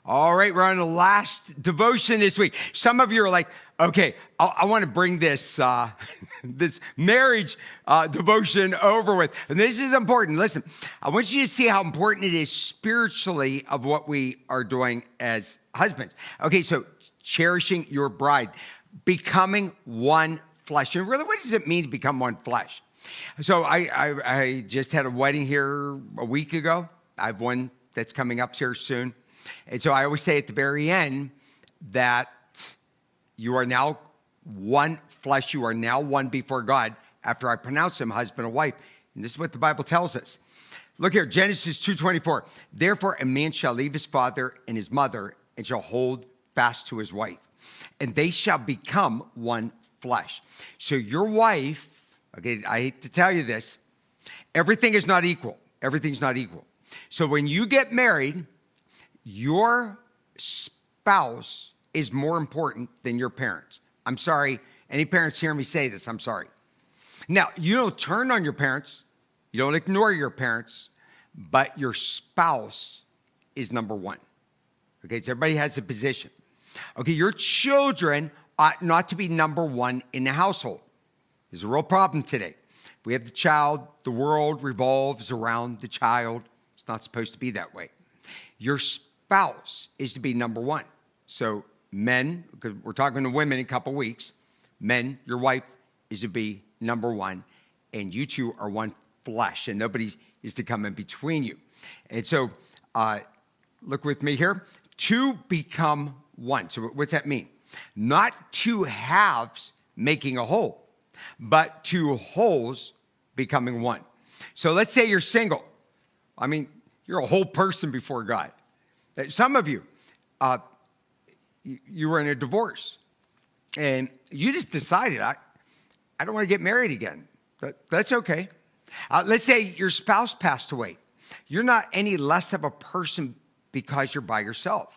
All right, we're on the last devotion this week. Some of you are like, okay, I want to bring this this marriage devotion over with. And this is important. Listen, I want you to see how important it is spiritually of what we are doing as husbands. Okay, so cherishing your bride, becoming one flesh. And really, what does it mean to become one flesh? So I just had a wedding here a week ago. I have one that's coming up here soon. And so I always say at the very end that you are now one flesh. You are now one before God after I pronounce them husband and wife. And this is what the Bible tells us. Look here, Genesis 2:24. Therefore, a man shall leave his father and his mother and shall hold fast to his wife, and they shall become one flesh. So your wife, okay, I hate to tell you this, everything is not equal. Everything's not equal. So when you get married, your spouse is more important than your parents. I'm sorry. Any parents hear me say this? I'm sorry. Now, you don't turn on your parents. You don't ignore your parents, but your spouse is number one. Okay, so everybody has a position. Okay, your children ought not to be number one in the household. There's a real problem today. We have the child. The world revolves around the child. It's not supposed to be that way. Your spouse is to be number one. So men, because we're talking to women in a couple weeks, men, your wife is to be number one, and you two are one flesh, and nobody is to come in between you. And so look with me here. Two become one. So what's that mean? Not two halves making a whole, but two wholes becoming one. So let's say you're single. I mean, you're a whole person before God. Some of you, you were in a divorce, and you just decided, I don't want to get married again. That's okay. Let's say your spouse passed away. You're not any less of a person because you're by yourself.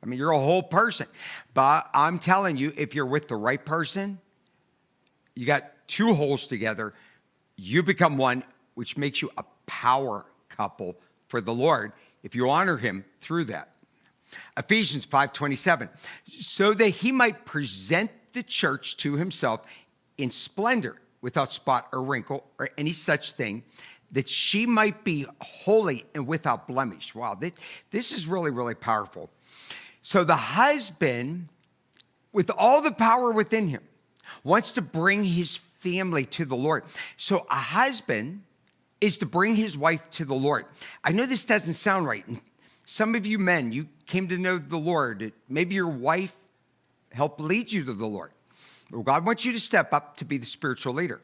I mean, you're a whole person. But I'm telling you, if you're with the right person, you got two wholes together, you become one, which makes you a power couple for the Lord if you honor him through that. Ephesians 5:27, so that he might present the church to himself in splendor, without spot or wrinkle or any such thing, that she might be holy and without blemish. Wow, this is really, really powerful. So the husband, with all the power within him, wants to bring his family to the Lord. So a husband is to bring his wife to the Lord. I know this doesn't sound right. Some of you men, you came to know the Lord. Maybe your wife helped lead you to the Lord. Well, God wants you to step up to be the spiritual leader.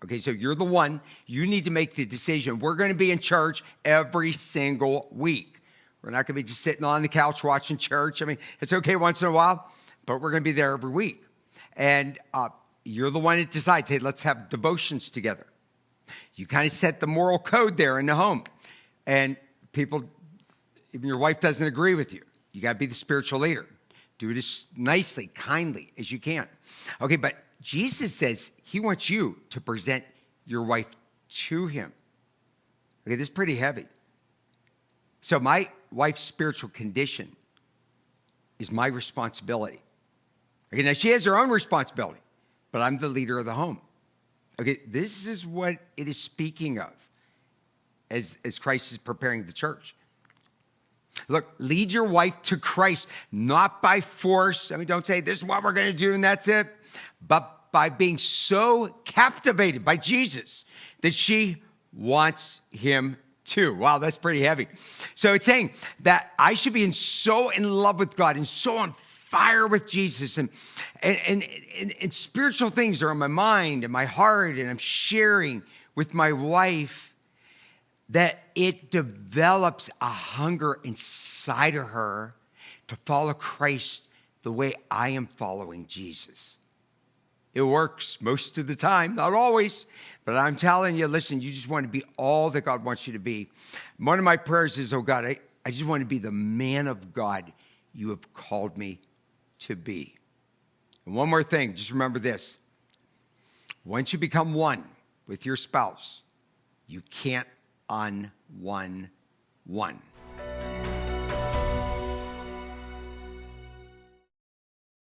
Okay, so you're the one. You need to make the decision. We're going to be in church every single week. We're not going to be just sitting on the couch watching church. I mean, it's okay once in a while, but we're going to be there every week. And you're the one that decides, hey, let's have devotions together. You kind of set the moral code there in the home. And people, even your wife doesn't agree with you. You got to be the spiritual leader. Do it as nicely, kindly as you can. Okay, but Jesus says he wants you to present your wife to him. Okay, this is pretty heavy. So my wife's spiritual condition is my responsibility. Okay, now she has her own responsibility, but I'm the leader of the home. Okay, this is what it is speaking of as Christ is preparing the church. Look, lead your wife to Christ, not by force. I mean, don't say this is what we're going to do and that's it, but by being so captivated by Jesus that she wants him too. Wow, that's pretty heavy. So it's saying that I should be so in love with God and so on fire with Jesus, and spiritual things are on my mind and my heart, and I'm sharing with my wife, that it develops a hunger inside of her to follow Christ the way I am following Jesus. It works most of the time, not always, but I'm telling you, listen, you just want to be all that God wants you to be. One of my prayers is, oh God, I just want to be the man of God you have called me to be. And one more thing, just remember this. Once you become one with your spouse, you can't un-one one.